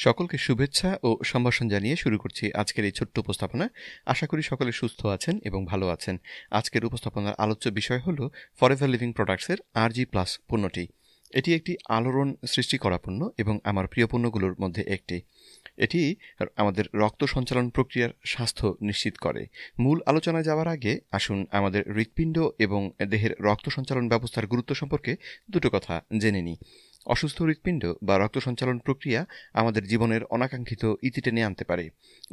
সকলকে শুভেচ্ছা ও সম্ভাষণ জানিয়ে শুরু করছি আজকের এই ছোট্ট উপস্থাপনা। আশা করি সকলে সুস্থ আছেন এবং ভালো আছেন। আজকের উপস্থাপনার আলোচ্য বিষয় হলো ফরএভার লিভিং প্রোডাক্টসের RG+ পণ্যটি। এটি একটি আলোড়ন সৃষ্টি করা পণ্য এবং আমার প্রিয় পণ্যগুলোর মধ্যে একটি। এটি আমাদের রক্ত সঞ্চালন প্রক্রিয়ার স্বাস্থ্য নিশ্চিত করে। মূল আলোচনায় যাওয়ার আগে আসুন আমাদের হৃৎপিণ্ড এবং দেহের রক্ত সঞ্চালন ব্যবস্থার গুরুত্ব সম্পর্কে দুটো কথা জেনে নিই। অসুস্থ হৃৎপিণ্ড বা রক্ত সঞ্চালন প্রক্রিয়া আমাদের জীবনের অনাকাঙ্ক্ষিত ইতি টেনে আনতে পারে।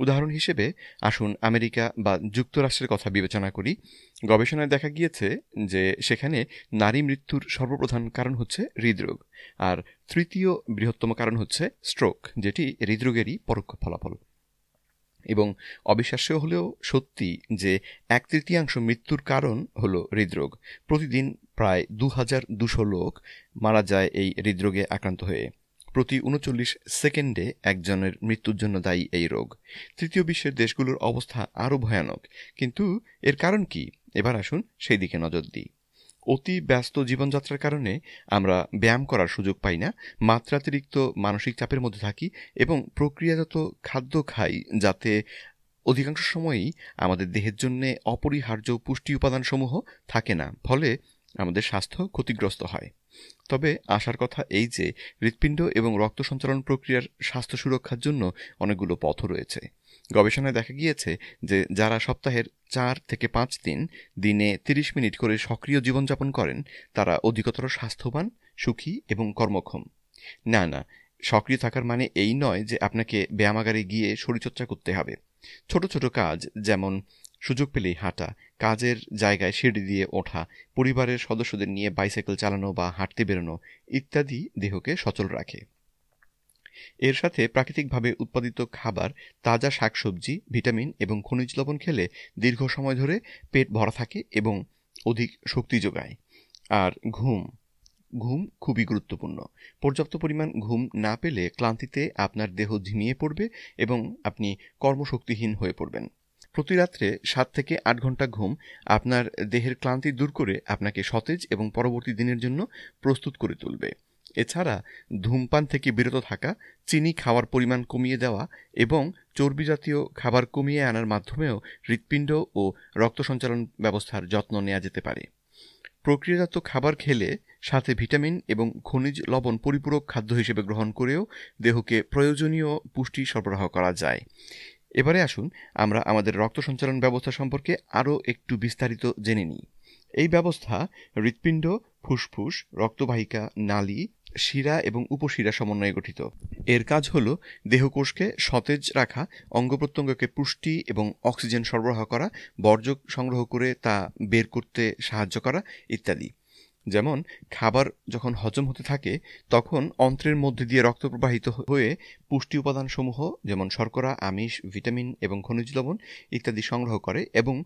উদাহরণ হিসেবে আসুন আমেরিকা বা যুক্তরাষ্ট্রের কথা বিবেচনা করি। গবেষণায় দেখা গিয়েছে যে সেখানে নারী মৃত্যুর সর্বপ্রধান কারণ হচ্ছে হৃদরোগ, আর তৃতীয় বৃহত্তম কারণ হচ্ছে স্ট্রোক, যেটি হৃদরোগেরই পরোক্ষ ফলাফল। এবং অবিশ্বাস্য হলেও সত্যি যে 1/3 মৃত্যুর কারণ হলো হৃদরোগ। প্রতিদিন প্রায় 2200 লোক মারা যায় এই হৃদরোগে আক্রান্ত হয়ে। প্রতি 39 সেকেন্ডে একজনের মৃত্যুর জন্য দায়ী এই রোগ। তৃতীয় বিশ্বের দেশগুলোর অবস্থা আরও ভয়ানক। কিন্তু এর কারণ কি? এবার আসুন সেই দিকে নজর দিই। অতি ব্যস্ত জীবনযাত্রার কারণে আমরা ব্যায়াম করার সুযোগ পাই না, মাত্রাতিরিক্ত মানসিক চাপের মধ্যে থাকি এবং প্রক্রিয়াজাত খাদ্য খাই যাতে অধিকাংশ সময়ই আমাদের দেহের জন্য অপরিহার্য পুষ্টি উপাদানসমূহ থাকে না, ফলে আমাদের স্বাস্থ্য ক্ষতিগ্রস্ত হয়। তবে আশার কথা এই যে হৃৎপিণ্ড এবং রক্ত সঞ্চালন প্রক্রিয়ার স্বাস্থ্য সুরক্ষার জন্য অনেকগুলো পথ রয়েছে। গবেষণায় দেখা গিয়েছে যে যারা সপ্তাহের 4 থেকে 5 দিন দিনে 30 মিনিট করে সক্রিয় জীবনযাপন করেন তারা অধিকতর স্বাস্থ্যবান, সুখী এবং কর্মক্ষম। না, সক্রিয় থাকার মানে এই নয় যে আপনাকে ব্যায়ামাগারে গিয়ে শরীরচর্চা করতে হবে। ছোট ছোট কাজ, যেমন সুযোগ পেলেই হাঁটা, কাজের জায়গায় সিঁড়ি দিয়ে ওঠা, পরিবারের সদস্যদের নিয়ে বাইসাইকেল চালানো বা হাঁটতে বেরোনো ইত্যাদি দেহকে সচল রাখে। এর সাথে প্রাকৃতিকভাবে উৎপাদিত খাবার, তাজা শাকসবজি, ভিটামিন এবং খনিজ লবণ খেলে দীর্ঘ সময় ধরে পেট ভরা থাকে এবং অধিক শক্তি যোগায়। আর ঘুম খুবই গুরুত্বপূর্ণ। পর্যাপ্ত পরিমাণ ঘুম না পেলে ক্লান্তিতে আপনার দেহ ঝিমিয়ে পড়বে এবং আপনি কর্মশক্তিহীন হয়ে পড়বেন। প্রতি রাত্রে 7 থেকে 8 ঘন্টা ঘুম আপনার দেহের ক্লান্তি দূর করে আপনাকে সতেজ এবং পরবর্তী দিনের জন্য প্রস্তুত করে তুলবে। এছাড়া ধূমপান থেকে বিরত থাকা, চিনি খাওয়ার পরিমাণ কমিয়ে দেওয়া এবং চর্বি জাতীয় খাবার কমিয়ে আনার মাধ্যমেও হৃৎপিণ্ড ও রক্ত সঞ্চালন ব্যবস্থার যত্ন নেওয়া যেতে পারে। প্রক্রিয়াজাত খাবার খেলে সাথে ভিটামিন এবং খনিজ লবণ পরিপূরক খাদ্য হিসেবে গ্রহণ করেও দেহকে প্রয়োজনীয় পুষ্টি সরবরাহ করা যায়। এবারে আসুন আমরা আমাদের রক্ত সঞ্চালন ব্যবস্থা সম্পর্কে আরও একটু বিস্তারিত জেনে নিই। এই ব্যবস্থা হৃৎপিণ্ড, ফুসফুস, রক্তবাহিকা, নালী, শিরা এবং উপশিরা সমন্বয়ে গঠিত। এর কাজ হল দেহকোষকে সতেজ রাখা, অঙ্গপ্রত্যঙ্গকে পুষ্টি এবং অক্সিজেন সরবরাহ করা, বর্জ্য সংগ্রহ করে তা বের করতে সাহায্য করা ইত্যাদি। যেমন খাবার যখন হজম হতে থাকে তখন অন্ত্রের মধ্যে দিয়ে রক্ত প্রবাহিত হয়ে পুষ্টি উপাদানসমূহ যেমন শর্করা, আমিষ, ভিটামিন এবং খনিজ লবণ ইত্যাদি সংগ্রহ করে এবং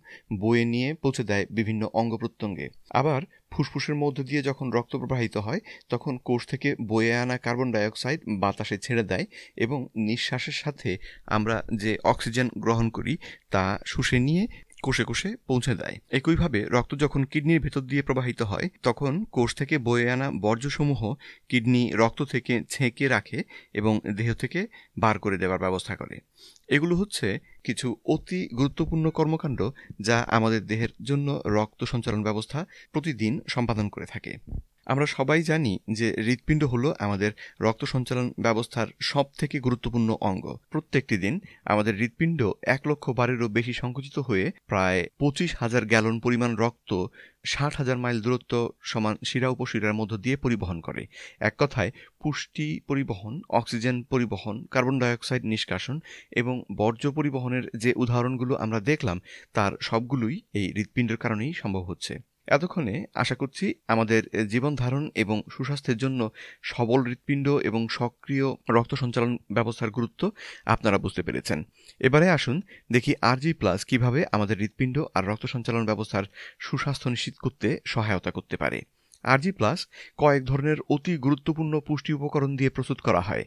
বয়ে নিয়ে পৌঁছে দেয় বিভিন্ন অঙ্গ প্রত্যঙ্গে। আবার ফুসফুসের মধ্যে দিয়ে যখন রক্ত প্রবাহিত হয় তখন কোষ থেকে বয়ে আনা কার্বন ডাইঅক্সাইড বাতাসে ছেড়ে দেয় এবং নিঃশ্বাসের সাথে আমরা যে অক্সিজেন গ্রহণ করি তা শুষে নিয়ে কোষে কোষে পৌঁছে দেয়। একইভাবে রক্ত যখন কিডনির ভেতর দিয়ে প্রবাহিত হয় তখন কোষ থেকে বয়ে আনা বর্জ্যসমূহ কিডনি রক্ত থেকে ছেঁকে রাখে এবং দেহ থেকে বার করে দেওয়ার ব্যবস্থা করে। এগুলো হচ্ছে কিছু অতি গুরুত্বপূর্ণ কর্মকাণ্ড যা আমাদের দেহের জন্য রক্ত সঞ্চালন ব্যবস্থা প্রতিদিন সম্পাদন করে থাকে। আমরা সবাই জানি যে হৃৎপিণ্ড হলো আমাদের রক্ত সঞ্চালন ব্যবস্থার সব থেকে গুরুত্বপূর্ণ অঙ্গ। প্রত্যেকটি দিন আমাদের হৃৎপিণ্ড 1 লক্ষ বারেরও বেশি সংকুচিত হয়ে প্রায় 25,000 গ্যালন পরিমাণ রক্ত 60,000 মাইল দূরত্ব সমান শিরা উপশিরার মধ্য দিয়ে পরিবহন করে। এক কথায় পুষ্টি পরিবহন, অক্সিজেন পরিবহন, কার্বন ডাইঅক্সাইড নিষ্কাশন এবং বর্জ্য পরিবহনের যে উদাহরণগুলো আমরা দেখলাম তার সবগুলোই এই হৃৎপিণ্ডের কারণেই সম্ভব হচ্ছে। এতক্ষণে আশা করছি আমাদের জীবন ধারণ এবং সুস্বাস্থ্যের জন্য সবল হৃৎপিণ্ড এবং সক্রিয় রক্ত সঞ্চালন ব্যবস্থার গুরুত্ব আপনারা বুঝতে পেরেছেন। এবারে আসুন দেখি RG+ কিভাবে আমাদের হৃৎপিণ্ড আর রক্ত সঞ্চালন ব্যবস্থার সুস্বাস্থ্য নিশ্চিত করতে সহায়তা করতে পারে। RG+ কয়েক ধরনের অতি গুরুত্বপূর্ণ পুষ্টি উপকরণ দিয়ে প্রস্তুত করা হয়।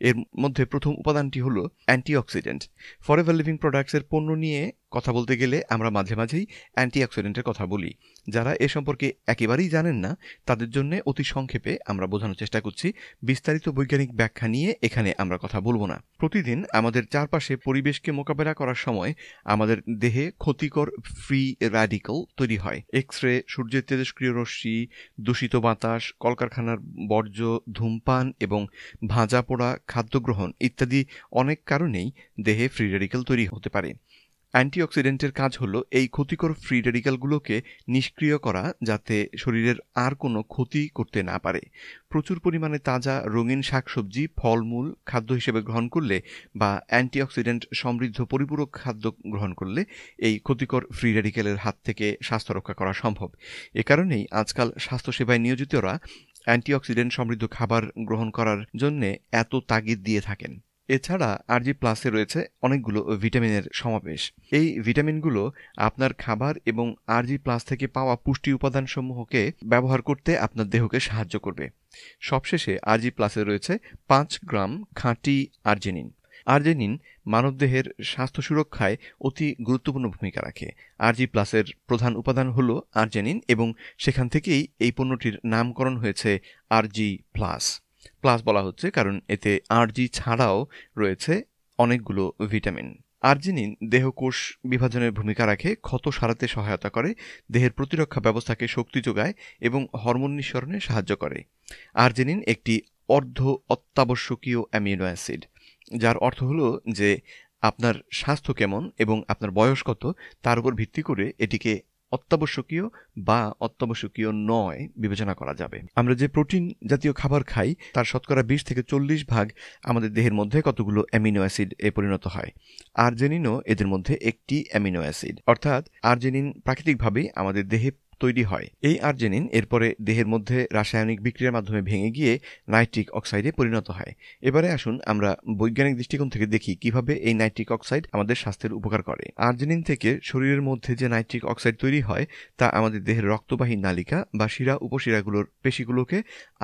এর মধ্যে প্রথম উপাদানটি হলো অ্যান্টিঅক্সিডেন্ট। ফরএভার লিভিং প্রোডাক্টসের পণ্য নিয়ে কথা বলতে গেলে আমরা মাঝে মাঝেই অ্যান্টিঅক্সিডেন্টের কথা বলি, যারা এ সম্পর্কে একেবারেই জানেন না তাদের জন্য অতি সংক্ষেপে আমরা বোঝানোর চেষ্টা করছি। বিস্তারিত বৈজ্ঞানিক ব্যাখ্যা নিয়ে এখানে আমরা কথা বলবো না। প্রতিদিন আমাদের চারপাশে পরিবেশকে মোকাবেলা করার সময় আমাদের দেহে ক্ষতিকর ফ্রি র্যাডিক্যাল তৈরি হয়। এক্স রে, সূর্যের তেজস্ক্রিয় রশ্মি, দূষিত বাতাস, কলকারখানার বর্জ্য, ধূমপান এবং ভাজা পোড়া খাদ্য গ্রহণ ইত্যাদি অনেক কারণেই দেহে ফ্রি র্যাডিক্যাল তৈরি হতে পারে। অ্যান্টিঅক্সিডেন্টের কাজ হলো এই ক্ষতিকর ফ্রি র্যাডিক্যালগুলোকে নিষ্ক্রিয় করা, যাতে শরীরের আর কোনো ক্ষতি করতে না পারে। প্রচুর পরিমাণে তাজা রঙিন শাকসবজি, ফলমূল খাদ্য হিসেবে গ্রহণ করলে বা অ্যান্টিঅক্সিডেন্ট সমৃদ্ধ পরিপূরক খাদ্য গ্রহণ করলে এই ক্ষতিকর ফ্রি র্যাডিক্যালের হাত থেকে স্বাস্থ্য রক্ষা করা সম্ভব। এ কারণেই আজকাল স্বাস্থ্যসেবায় নিয়োজিতরা অ্যান্টিঅক্সিডেন্ট সমৃদ্ধ খাবার গ্রহণ করার জন্য এত তাগিদ দিয়ে থাকেন। এছাড়া আরজি প্লাসে রয়েছে অনেকগুলো ভিটামিনের সমাবেশ। এই ভিটামিনগুলো আপনার খাবার এবং আরজি প্লাস থেকে পাওয়া পুষ্টি উপাদানসমূহকে ব্যবহার করতে আপনার দেহকে সাহায্য করবে। সবশেষে আরজি প্লাসে রয়েছে 5 গ্রাম খাঁটি আর্জেনিন। আর্জেনিন মানবদেহের স্বাস্থ্য সুরক্ষায় অতি গুরুত্বপূর্ণ ভূমিকা রাখে। আরজি প্লাসের প্রধান উপাদান হলো আর্জেনিন এবং সেখান থেকেই এই পণ্যটির নামকরণ হয়েছে আরজি প্লাস। প্লাস বলা হচ্ছে কারণ এতে আরজি ছাড়াও রয়েছে অনেকগুলো ভিটামিন। আর্জিনিন দেহকোষ বিভাজনের ভূমিকা রাখে, ক্ষত সারাতে সহায়তা করে, দেহের প্রতিরক্ষা ব্যবস্থাকে শক্তি যোগায় এবং হরমোন নিঃসরণে সাহায্য করে। আর্জিনিন একটি অর্ধ অত্যাবশ্যকীয় অ্যামিনো অ্যাসিড, যার অর্থ হলো যে আপনার স্বাস্থ্য কেমন এবং আপনার বয়স কত তার উপর ভিত্তি করে এটিকে অত্যাবশ্যকীয় বা অত্যাবশ্যকীয় নয় বিবেচনা করা যাবে। আমরা যে প্রোটিন জাতীয় খাবার খাই তার শতকরা 20 থেকে 40 ভাগ আমাদের দেহের মধ্যে কতগুলো অ্যামিনো অ্যাসিড এ পরিণত হয়। আর্জেনিনও এদের মধ্যে একটি অ্যামিনো অ্যাসিড, অর্থাৎ আর্জেনিন প্রাকৃতিকভাবেই আমাদের দেহে তৈরি হয়। এই আর্জেনিন এরপরে দেহের মধ্যে রাসায়নিক বিক্রিয়ার মাধ্যমে ভেঙে গিয়ে নাইট্রিক অক্সাইডে পরিণত হয়। এবারে আসুন আমরা বৈজ্ঞানিক দৃষ্টিকোণ থেকে দেখি কিভাবে এই নাইট্রিক অক্সাইড আমাদের স্বাস্থ্যের উপকার করে। আর্জেনিন থেকে শরীরের মধ্যে যে নাইট্রিক অক্সাইড তৈরি হয় তা আমাদের দেহের রক্তবাহী নালিকা বা শিরা উপশিরাগুলোর পেশিগুলোকে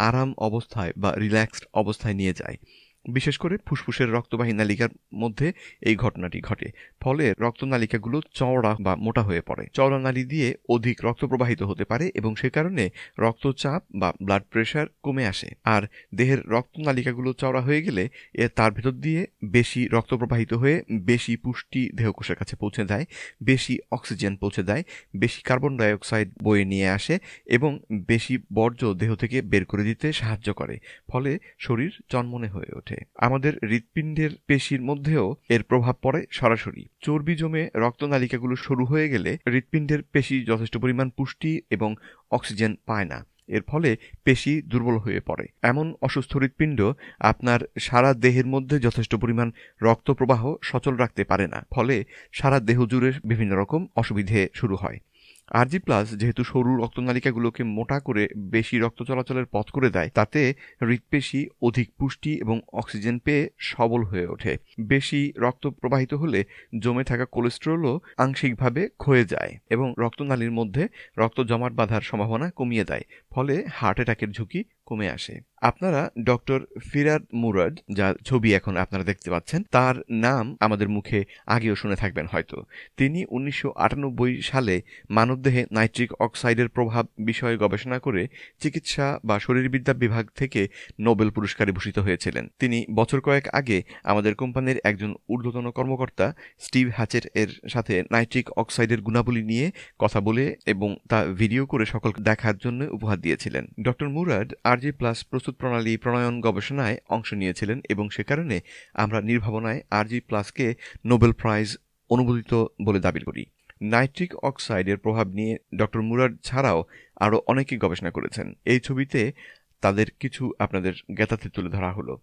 আরাম অবস্থায় বা রিল্যাক্সড অবস্থায় নিয়ে যায়। বিশেষ করে ফুসফুসের রক্তবাহী নালিকার মধ্যে এই ঘটনাটি ঘটে। ফলে রক্তনালিকাগুলো চওড়া বা মোটা হয়ে পড়ে। চওড়া নালী দিয়ে অধিক রক্ত প্রবাহিত হতে পারে এবং সে কারণে রক্তচাপ বা ব্লাড প্রেশার কমে আসে। আর দেহের রক্তনালিকাগুলো চওড়া হয়ে গেলে তার ভেতর দিয়ে বেশি রক্ত প্রবাহিত হয়ে বেশি পুষ্টি দেহকোষের কাছে পৌঁছে দেয়, বেশি অক্সিজেন পৌঁছে দেয়, বেশি কার্বন ডাইঅক্সাইড বয়ে নিয়ে আসে এবং বেশি বর্জ্য দেহ থেকে বের করে দিতে সাহায্য করে। ফলে শরীর চনমনে হয়ে ওঠে। আমাদের হৃৎপিণ্ডের পেশির মধ্যেও এর প্রভাব পড়ে সরাসরি। চর্বি জমে রক্তনালিকাগুলো সরু হয়ে গেলে হৃৎপিণ্ডের পেশি যথেষ্ট পরিমাণ পুষ্টি এবং অক্সিজেন পায় না। এর ফলে পেশি দুর্বল হয়ে পড়ে। এমন অসুস্থ হৃৎপিণ্ড আপনার সারা দেহের মধ্যে যথেষ্ট পরিমাণ রক্ত প্রবাহ সচল রাখতে পারে না। ফলে সারা দেহ জুড়ে বিভিন্ন রকম অসুবিধে শুরু হয়। আরজি প্লাস যেহেতু সরু রক্তনালিকাগুলোকে মোটা করে বেশি রক্ত চলাচলের পথ করে দেয়, তাতে হৃৎপেশি অধিক পুষ্টি এবং অক্সিজেন পেয়ে সবল হয়ে ওঠে। বেশি রক্ত প্রবাহিত হলে জমে থাকা কোলেস্টেরলও আংশিকভাবে ক্ষয়ে যায় এবং রক্তনালীর মধ্যে রক্ত জমাট বাঁধার সম্ভাবনা কমিয়ে দেয়। ফলে হার্ট অ্যাটাকের ঝুঁকি কমে আসে। আপনারা ডক্টর ফিরাদ মুরাদ, যার ছবি এখন আপনারা দেখতে পাচ্ছেন, তার নাম আমাদের মুখে আগেও শুনে থাকবেন হয়তো। তিনি 1998 সালে মানবদেহে নাইট্রিক অক্সাইডের প্রভাব বিষয়ে গবেষণা করে চিকিৎসা বা শরীরবিদ্যা বিভাগ থেকে নোবেল পুরস্কারে ভূষিত হয়েছিলেন। তিনি বছর কয়েক আগে আমাদের কোম্পানির একজন ঊর্ধ্বতন কর্মকর্তা স্টিভ হ্যাচেট এর সাথে নাইট্রিক অক্সাইডের গুণাবলী নিয়ে কথা বলে এবং তা ভিডিও করে সকলকে দেখার জন্য উপহার দিয়েছিলেন। ডক্টর মুরাদ আরজি প্লাস প্রস্তুত প্রণালী প্রণয়ন গবেষণায় অংশ নিয়েছিলেন এবং সে কারণে আমরা নির্ভাবনায় আরজি প্লাসকে নোবেল প্রাইজ অনুমোদিত বলে দাবি করি। নাইট্রিক অক্সাইডের প্রভাব নিয়ে ডক্টর মুরাদ ছাড়াও আরও অনেকে গবেষণা করেছেন। এই ছবিতে তাদের কিছু আপনাদের জ্ঞাতার্থে তুলে ধরা হলো।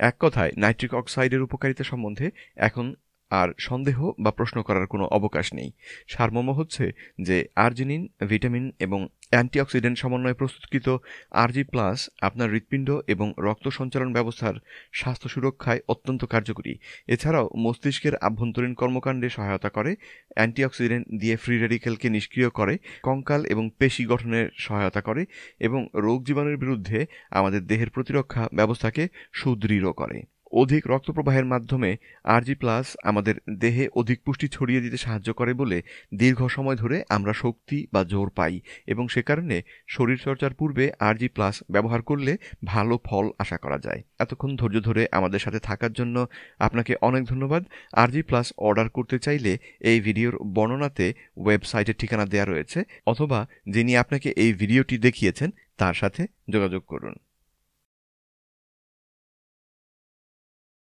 এক কথায় নাইট্রিক অক্সাইডের উপকারিতা সম্বন্ধে এখন আর সন্দেহ বা প্রশ্ন করার কোনো অবকাশ নেই। সারমর্ম হচ্ছে যে আর্জিনিন, ভিটামিন এবং অ্যান্টিঅক্সিডেন্ট সমন্বয়ে প্রস্তুতকৃত আরজি প্লাস আপনার হৃৎপিণ্ড এবং রক্ত সঞ্চালন ব্যবস্থার স্বাস্থ্য সুরক্ষায় অত্যন্ত কার্যকরী। এছাড়াও মস্তিষ্কের আভ্যন্তরীণ কর্মকাণ্ডে সহায়তা করে, অ্যান্টিঅক্সিডেন্ট দিয়ে ফ্রি রেডিক্যালকে নিষ্ক্রিয় করে, কঙ্কাল এবং পেশি গঠনের সহায়তা করে এবং রোগ জীবাণুর বিরুদ্ধে আমাদের দেহের প্রতিরক্ষা ব্যবস্থাকে সুদৃঢ় করে। অধিক রক্ত প্রবাহের মাধ্যমে আরজি প্লাস আমাদের দেহে অধিক পুষ্টি ছড়িয়ে দিতে সাহায্য করে বলে দীর্ঘ সময় ধরে আমরা শক্তি বা জোর পাই এবং সে কারণে শরীরচর্চার পূর্বে আরজি প্লাস ব্যবহার করলে ভালো ফল আশা করা যায়। এতক্ষণ ধৈর্য ধরে আমাদের সাথে থাকার জন্য আপনাকে অনেক ধন্যবাদ। আরজি প্লাস অর্ডার করতে চাইলে এই ভিডিওর বর্ণনাতে ওয়েবসাইটের ঠিকানা দেওয়া রয়েছে, অথবা যিনি আপনাকে এই ভিডিওটি দেখিয়েছেন তার সাথে যোগাযোগ করুন।